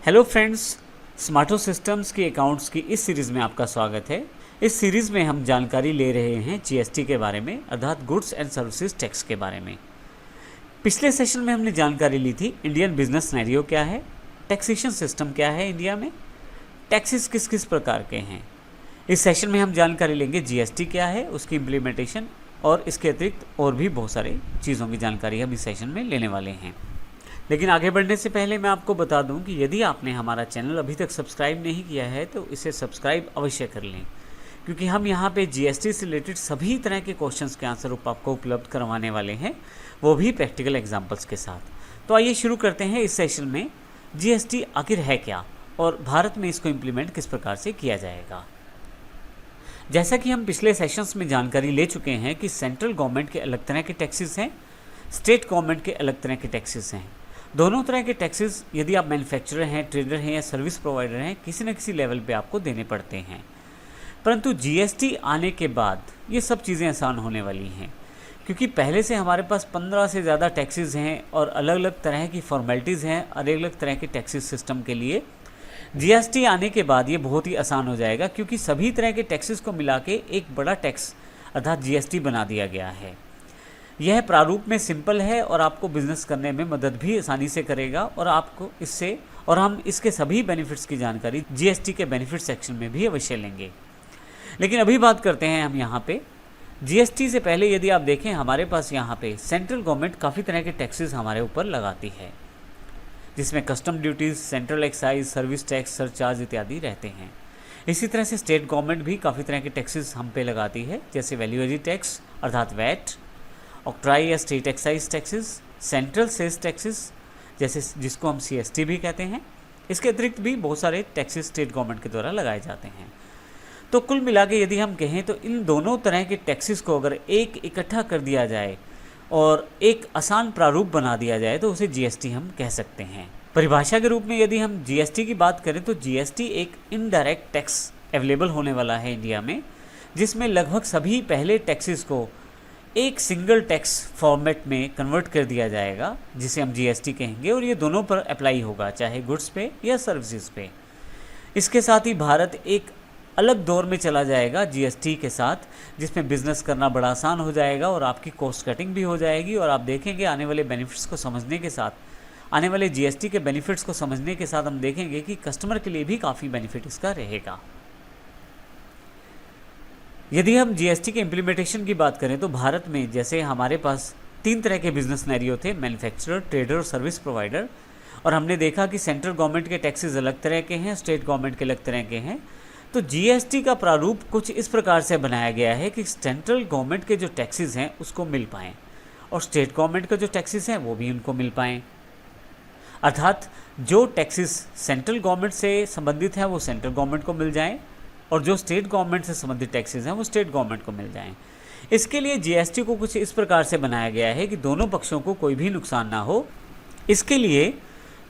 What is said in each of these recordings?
Hello friends, स्मार्टो systems के accounts की इस सीरीज़ में आपका स्वागत है। इस सीरीज़ में हम जानकारी ले रहे हैं जीएसटी के बारे में, अर्थात गुड्स एंड सर्विसेज टैक्स के बारे में। पिछले सेशन में हमने जानकारी ली थी इंडियन बिजनेस सिनेरियो क्या है, टैक्सेशन सिस्टम क्या है इंडिया में, टैक्सेस किस किस प्रकार के हैं। इस सेशन में हम जानकारी लेंगे जीएसटी क्या है, उसकी इम्प्लीमेंटेशन और इसके अतिरिक्त और भी बहुत सारी चीज़ों की जानकारी हम इस सेशन में लेने वाले हैं। लेकिन आगे बढ़ने से पहले मैं आपको बता दूं कि यदि आपने हमारा चैनल अभी तक सब्सक्राइब नहीं किया है तो इसे सब्सक्राइब अवश्य कर लें, क्योंकि हम यहां पे जीएसटी से रिलेटेड सभी तरह के क्वेश्चंस के आंसर आपको उपलब्ध करवाने वाले हैं, वो भी प्रैक्टिकल एग्जांपल्स के साथ। तो आइए शुरू करते हैं इस सेशन में। जीएसटी आखिर है क्या और भारत में इसको इम्प्लीमेंट किस प्रकार से किया जाएगा। जैसा कि हम पिछले सेशंस में जानकारी ले चुके हैं कि सेंट्रल गवर्नमेंट के अलग तरह के टैक्सेस हैं, स्टेट गवर्नमेंट के अलग तरह के टैक्सेस हैं। दोनों तरह के टैक्सेस यदि आप मैन्युफैक्चरर हैं, ट्रेडर हैं या सर्विस प्रोवाइडर हैं, किसी न किसी लेवल पे आपको देने पड़ते हैं। परंतु जीएसटी आने के बाद ये सब चीज़ें आसान होने वाली हैं, क्योंकि पहले से हमारे पास 15 से ज़्यादा टैक्सेस हैं और अलग अलग तरह की फॉर्मेलिटीज़ हैं अलग अलग तरह के टैक्सेस सिस्टम के लिए। जीएसटी आने के बाद ये बहुत ही आसान हो जाएगा, क्योंकि सभी तरह के टैक्सेस को मिला के एक बड़ा टैक्स अर्थात जीएसटी बना दिया गया है। यह प्रारूप में सिंपल है और आपको बिजनेस करने में मदद भी आसानी से करेगा और आपको इससे और हम इसके सभी बेनिफिट्स की जानकारी जीएसटी के बेनिफिट सेक्शन में भी अवश्य लेंगे। लेकिन अभी बात करते हैं हम यहाँ पे जीएसटी से पहले। यदि आप देखें हमारे पास यहाँ पे सेंट्रल गवर्नमेंट काफ़ी तरह के टैक्सेस हमारे ऊपर लगाती है, जिसमें custom duties, central excise, service tax, surcharge इत्यादि रहते हैं। इसी तरह से स्टेट गवर्नमेंट भी काफ़ी तरह के टैक्सेस हम पे लगाती है, जैसे वैल्यू एडिड टैक्स अर्थात वैट, ऑक्ट्राई या state excise taxes, central sales taxes जैसे जिसको हम सीएसटी भी कहते हैं। इसके अतिरिक्त भी बहुत सारे टैक्सेस स्टेट गवर्नमेंट के द्वारा लगाए जाते हैं। तो कुल मिला के यदि हम कहें तो इन दोनों तरह के टैक्सेस को अगर एक इकट्ठा कर दिया जाए और एक आसान प्रारूप बना दिया जाए तो उसे जीएसटी हम कह सकते हैं। परिभाषा के रूप में यदि हम जीएसटी की बात करें तो जीएसटी एक इनडायरेक्ट टैक्स अवेलेबल होने वाला है इंडिया में, जिसमें लगभग सभी पहले टैक्सेस को एक सिंगल टैक्स फॉर्मेट में कन्वर्ट कर दिया जाएगा, जिसे हम जीएसटी कहेंगे, और ये दोनों पर अप्लाई होगा, चाहे गुड्स पे या सर्विसेज पे। इसके साथ ही भारत एक अलग दौर में चला जाएगा जीएसटी के साथ, जिसमें बिजनेस करना बड़ा आसान हो जाएगा और आपकी कॉस्ट कटिंग भी हो जाएगी। और आप देखेंगे आने वाले बेनिफिट्स को समझने के साथ, आने वाले जीएसटी के बेनिफिट्स को समझने के साथ हम देखेंगे कि कस्टमर के लिए भी काफ़ी बेनिफिट इसका रहेगा। यदि हम जीएसटी के इम्प्लीमेंटेशन की बात करें तो भारत में जैसे हमारे पास 3 तरह के बिजनेस सिनेरियो थे, मैन्युफैक्चरर, ट्रेडर और सर्विस प्रोवाइडर। और हमने देखा कि सेंट्रल गवर्नमेंट के टैक्सेस अलग तरह के हैं, स्टेट गवर्नमेंट के अलग तरह के हैं। तो जीएसटी का प्रारूप कुछ इस प्रकार से बनाया गया है कि सेंट्रल गवर्नमेंट के जो टैक्सेस हैं उसको मिल पाएँ और स्टेट गवर्नमेंट के जो टैक्सेस हैं वो भी उनको मिल पाएँ। अर्थात जो टैक्सेस सेंट्रल गवर्नमेंट से संबंधित हैं वो सेंट्रल गवर्नमेंट को मिल जाएँ और जो स्टेट गवर्नमेंट से संबंधित टैक्सेस हैं वो स्टेट गवर्नमेंट को मिल जाएं। इसके लिए जीएसटी को कुछ इस प्रकार से बनाया गया है कि दोनों पक्षों को कोई भी नुकसान ना हो। इसके लिए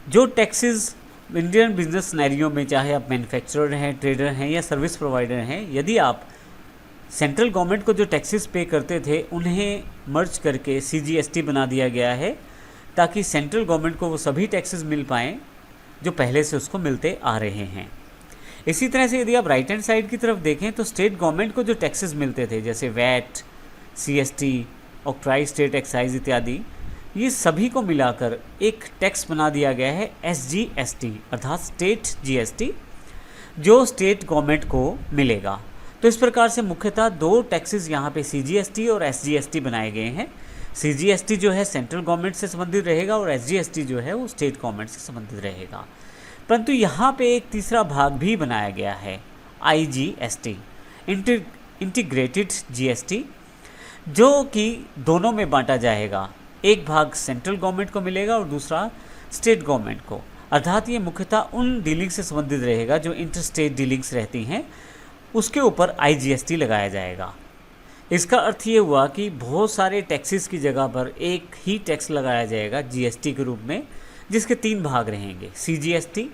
जो टैक्सेस इंडियन बिजनेस सिनेरियो में, चाहे आप मैन्युफैक्चरर हैं, ट्रेडर हैं या सर्विस प्रोवाइडर हैं, यदि आप सेंट्रल गवर्नमेंट को जो टैक्सेस पे करते थे उन्हें मर्ज करके सीजीएसटी बना दिया गया है, ताकि सेंट्रल गवर्नमेंट को वो सभी टैक्सेस मिल पाएँ जो पहले से उसको मिलते आ रहे हैं। इसी तरह से यदि आप राइट हैंड साइड की तरफ देखें तो स्टेट गवर्नमेंट को जो टैक्सेस मिलते थे, जैसे VAT, CST, octroi state excise इत्यादि, ये सभी को मिलाकर एक टैक्स बना दिया गया है एसजीएसटी अर्थात स्टेट जीएसटी, जो स्टेट गवर्नमेंट को मिलेगा। तो इस प्रकार से मुख्यतः 2 टैक्सेस यहाँ पे सीजीएसटी और एसजीएसटी बनाए गए हैं। सीजीएसटी जो है सेंट्रल गवर्नमेंट से संबंधित रहेगा और एसजीएसटी जो है वो स्टेट गवर्नमेंट से संबंधित रहेगा। परंतु यहाँ पे एक तीसरा भाग भी बनाया गया है, आईजीएसटी इंटीग्रेटेड जीएसटी, जो कि दोनों में बांटा जाएगा। एक भाग सेंट्रल गवर्नमेंट को मिलेगा और दूसरा स्टेट गवर्नमेंट को। अर्थात ये मुख्यतः उन डीलिंग से संबंधित रहेगा जो इंटरस्टेट डीलिंग्स रहती हैं, उसके ऊपर आईजीएसटी लगाया जाएगा। इसका अर्थ ये हुआ कि बहुत सारे टैक्सेस की जगह पर एक ही टैक्स लगाया जाएगा जीएसटी के रूप में, जिसके 3 भाग रहेंगे। सीजीएसटी,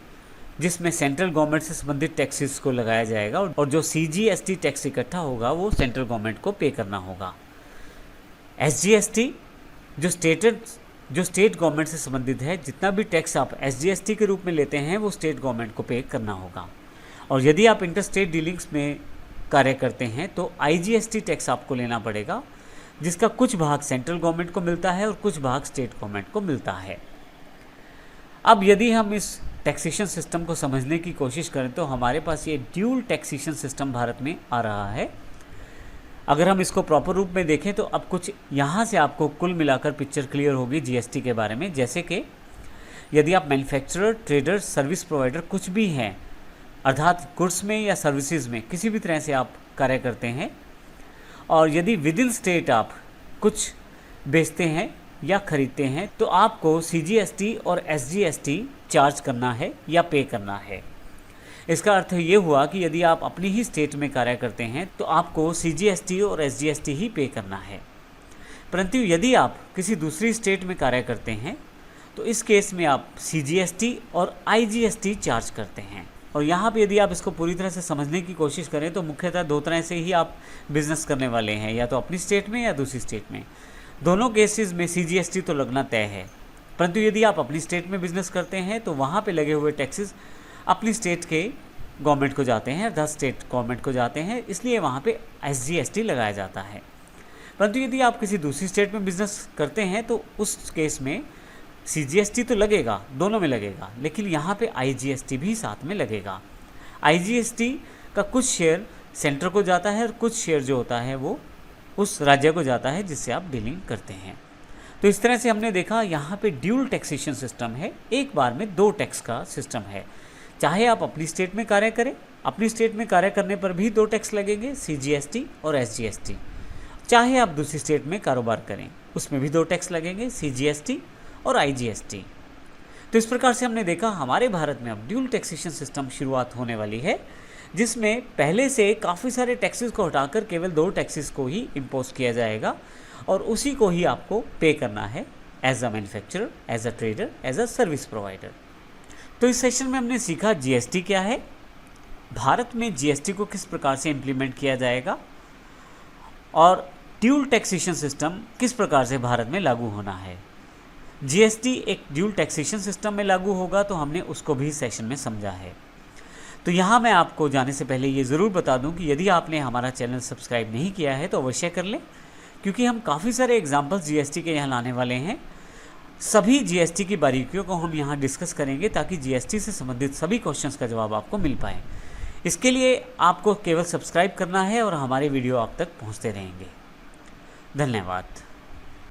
जिसमें सेंट्रल गवर्नमेंट से संबंधित टैक्सेस को लगाया जाएगा और जो सीजीएसटी टैक्स इकट्ठा होगा वो सेंट्रल गवर्नमेंट को पे करना होगा। एसजीएसटी, जो जो स्टेट गवर्नमेंट से संबंधित है, जितना भी टैक्स आप SGST के रूप में लेते हैं वो स्टेट गवर्नमेंट को पे करना होगा। और यदि आप इंटर स्टेट डीलिंग्स में कार्य करते हैं तो IGST टैक्स आपको लेना पड़ेगा, जिसका कुछ भाग सेंट्रल गवर्नमेंट को मिलता है और कुछ भाग स्टेट गवर्नमेंट को मिलता है। अब यदि हम इस टैक्सेशन सिस्टम को समझने की कोशिश करें तो हमारे पास ये ड्यूल टैक्सेशन सिस्टम भारत में आ रहा है। अगर हम इसको प्रॉपर रूप में देखें तो अब कुछ यहाँ से आपको कुल मिलाकर पिक्चर क्लियर होगी GST के बारे में। जैसे कि यदि आप मैन्युफैक्चरर, ट्रेडर, सर्विस प्रोवाइडर कुछ भी हैं, अर्थात गुड्स में या सर्विसेज में किसी भी तरह से आप कार्य करते हैं, और यदि विद इन स्टेट आप कुछ बेचते हैं या खरीदते हैं तो आपको CGST और SGST चार्ज करना है या पे करना है। इसका अर्थ ये हुआ कि यदि आप अपनी ही स्टेट में कार्य करते हैं तो आपको CGST और SGST ही पे करना है। परंतु यदि आप किसी दूसरी स्टेट में कार्य करते हैं तो इस केस में आप CGST और IGST चार्ज करते हैं। और यहाँ पे यदि आप इसको पूरी तरह से समझने की कोशिश करें तो मुख्यतः दो तरह से ही आप बिजनेस करने वाले हैं, या तो अपनी स्टेट में या दूसरी स्टेट में। दोनों केसेस में CGST तो लगना तय है, परंतु यदि आप अपनी स्टेट में बिजनेस करते हैं तो वहाँ पे लगे हुए टैक्सेस अपनी स्टेट के गवर्नमेंट को जाते हैं, 10 स्टेट गवर्नमेंट को जाते हैं, इसलिए वहाँ पे SGST लगाया जाता है। परंतु यदि आप किसी दूसरी स्टेट में बिजनेस करते हैं तो उस केस में CGST तो लगेगा, दोनों में लगेगा, लेकिन यहाँ पे IGST भी साथ में लगेगा। IGST का कुछ शेयर सेंटर को जाता है और कुछ शेयर जो होता है वो उस राज्य को जाता है जिससे आप डीलिंग करते हैं। तो इस तरह से हमने देखा यहाँ पे ड्यूल टैक्सेशन सिस्टम है, एक बार में 2 टैक्स का सिस्टम है। चाहे आप अपनी स्टेट में कार्य करें, अपनी स्टेट में कार्य करने पर भी 2 टैक्स लगेंगे, CGST और SGST। चाहे आप दूसरी स्टेट में कारोबार करें, उसमें भी 2 टैक्स लगेंगे, CGST और IGST। तो इस प्रकार से हमने देखा हमारे भारत में अब ड्यूल टैक्सेशन सिस्टम शुरुआत होने वाली है, जिसमें पहले से काफ़ी सारे टैक्सेस को हटाकर केवल 2 टैक्सेस को ही इम्पोज किया जाएगा और उसी को ही आपको पे करना है as a manufacturer, as a trader, as a service provider. तो इस सेशन में हमने सीखा GST क्या है, भारत में GST को किस प्रकार से इम्प्लीमेंट किया जाएगा और ड्यूल टैक्सेशन सिस्टम किस प्रकार से भारत में लागू होना है। GST एक ड्यूल टैक्सेशन सिस्टम में लागू होगा तो हमने उसको भी सेशन में समझा है। तो यहाँ मैं आपको जाने से पहले ये ज़रूर बता दूं कि यदि आपने हमारा चैनल सब्सक्राइब नहीं किया है तो अवश्य कर लें, क्योंकि हम काफ़ी सारे एग्जाम्पल्स GST के यहाँ लाने वाले हैं। सभी GST की बारीकियों को हम यहाँ डिस्कस करेंगे ताकि GST से संबंधित सभी क्वेश्चंस का जवाब आपको मिल पाए। इसके लिए आपको केवल सब्सक्राइब करना है और हमारे वीडियो आप तक पहुँचते रहेंगे। धन्यवाद।